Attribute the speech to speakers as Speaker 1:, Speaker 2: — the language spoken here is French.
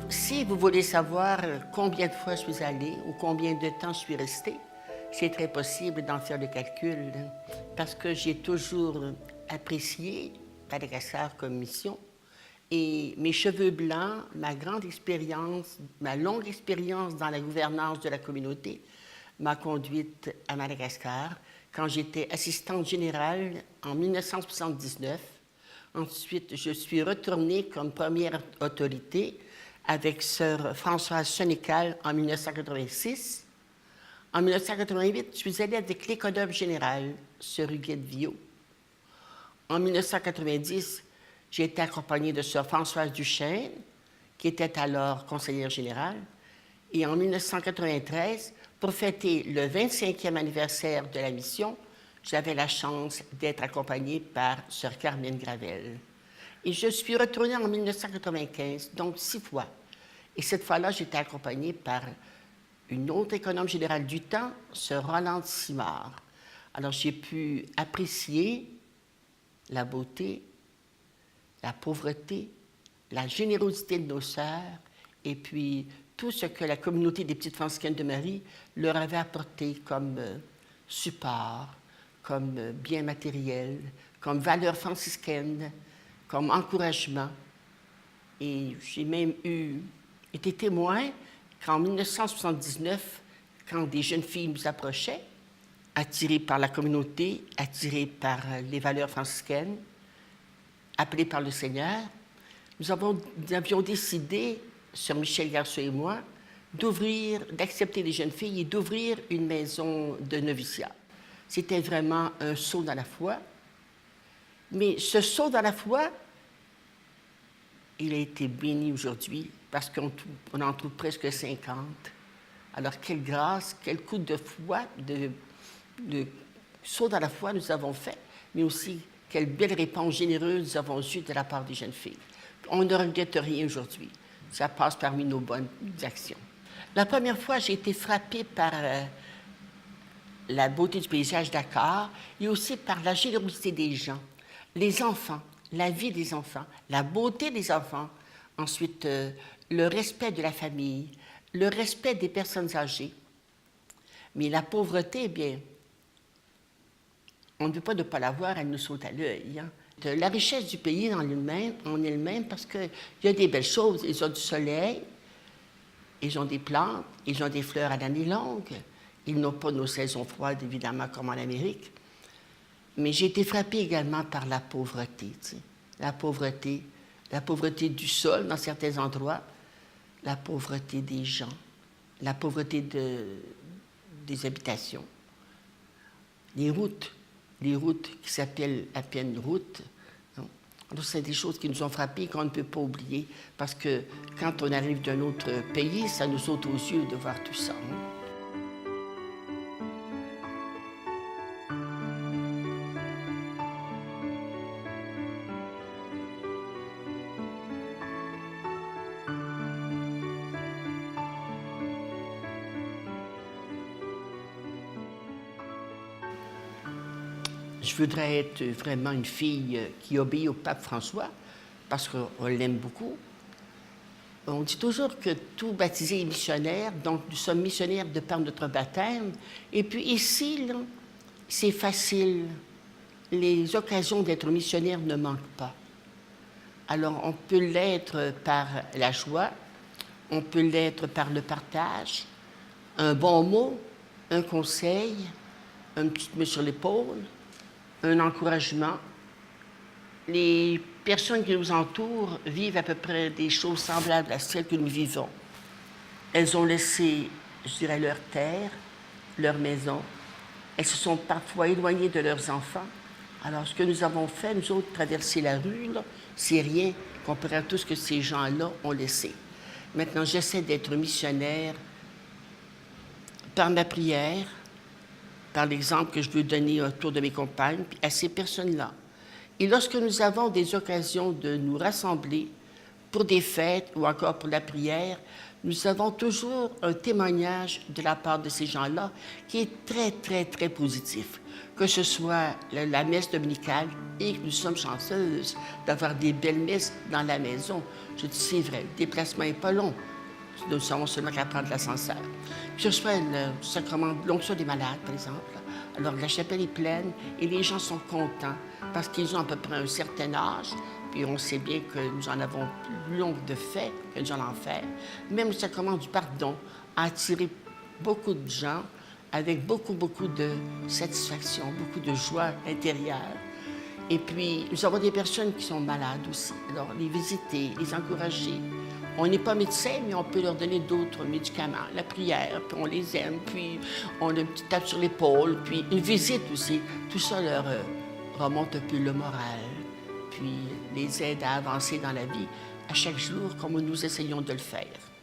Speaker 1: Si vous voulez savoir combien de fois je suis allée ou combien de temps je suis restée, c'est très possible d'en faire le calcul parce que j'ai toujours apprécié Madagascar comme mission et mes cheveux blancs, ma grande expérience, ma longue expérience dans la gouvernance de la communauté m'a conduite à Madagascar quand j'étais assistante générale en 1979. Ensuite, je suis retournée comme première autorité avec sœur Françoise Sénécal en 1986. En 1988, je suis allée avec l'économe général, sœur Huguette Viaud. En 1990, j'ai été accompagnée de sœur Françoise Duchesne, qui était alors conseillère générale. Et en 1993, pour fêter le 25e anniversaire de la mission, j'avais la chance d'être accompagnée par sœur Carmen Gravel. Et je suis retournée en 1995, donc 6 fois. Et cette fois-là, j'étais accompagnée par une autre économe générale du temps, sœur Rolande Simard. Alors, j'ai pu apprécier la beauté, la pauvreté, la générosité de nos sœurs, et puis tout ce que la communauté des Petites Franciscaines de Marie leur avait apporté comme support, comme bien matériel, comme valeur franciscaine, comme encouragement. Et j'ai même été témoin qu'en 1979, quand des jeunes filles nous approchaient, attirées par la communauté, attirées par les valeurs franciscaines, appelées par le Seigneur, nous avions décidé, sœur Michel Garceau et moi, d'accepter les jeunes filles et d'ouvrir une maison de noviciat. C'était vraiment un saut dans la foi. Mais ce saut dans la foi, il a été béni aujourd'hui parce qu'on en trouve presque 50. Alors, quelle grâce, quel coup de foi, de saut dans la foi nous avons fait, mais aussi quelle belle réponse généreuse nous avons eue de la part des jeunes filles. On ne regrette rien aujourd'hui. Ça passe parmi nos bonnes actions. La première fois, j'ai été frappée par la beauté du paysage Dakar et aussi par la générosité des gens, les enfants, la vie des enfants, la beauté des enfants, ensuite le respect de la famille, le respect des personnes âgées. Mais la pauvreté, eh bien, on ne veut pas ne pas la voir, elle nous saute à l'œil. Hein. La richesse du pays en elle-même, parce qu'il y a des belles choses. Ils ont du soleil, ils ont des plantes, ils ont des fleurs à l'année longue. Ils n'ont pas nos saisons froides, évidemment, comme en Amérique. Mais j'ai été frappée également par la pauvreté. Tu sais. La pauvreté du sol dans certains endroits, la pauvreté des gens, la pauvreté des habitations, les routes qui s'appellent à peine routes. Alors, c'est des choses qui nous ont frappés qu'on ne peut pas oublier, parce que quand on arrive d'un autre pays, ça nous saute aux yeux de voir tout ça. Hein. Je voudrais être vraiment une fille qui obéit au pape François, parce qu'on l'aime beaucoup. On dit toujours que tout baptisé est missionnaire, donc nous sommes missionnaires de par notre baptême. Et puis ici, c'est facile. Les occasions d'être missionnaire ne manquent pas. Alors, on peut l'être par la joie, on peut l'être par le partage, un bon mot, un conseil, un petit mot sur l'épaule, un encouragement. Les personnes qui nous entourent vivent à peu près des choses semblables à celles que nous vivons. Elles ont laissé, je dirais, leur terre, leur maison. Elles se sont parfois éloignées de leurs enfants. Alors, ce que nous avons fait, nous autres, traverser la rue, c'est rien comparé à tout ce que ces gens-là ont laissé. Maintenant, j'essaie d'être missionnaire par ma prière, par l'exemple que je veux donner autour de mes compagnes, puis à ces personnes-là. Et lorsque nous avons des occasions de nous rassembler pour des fêtes ou encore pour la prière, nous avons toujours un témoignage de la part de ces gens-là qui est très, très, très positif. Que ce soit la messe dominicale, et nous sommes chanceuses d'avoir des belles messes dans la maison. Je dis, c'est vrai, le déplacement n'est pas long. Nous savons seulement qu'à prendre l'ascenseur. Je reçois le sacrement de l'onction des malades, par exemple. Alors, la chapelle est pleine et les gens sont contents parce qu'ils ont à peu près un certain âge. Puis on sait bien que nous en avons plus long de fait que nous allons en faire. Même le sacrement du pardon a attiré beaucoup de gens avec beaucoup, beaucoup de satisfaction, beaucoup de joie intérieure. Et puis, nous avons des personnes qui sont malades aussi. Alors, les visiter, les encourager. On n'est pas médecin, mais on peut leur donner d'autres médicaments. La prière, puis on les aime, puis on a une petite tape sur l'épaule, puis une visite aussi. Tout ça leur remonte un peu le moral, puis les aide à avancer dans la vie à chaque jour comme nous essayons de le faire.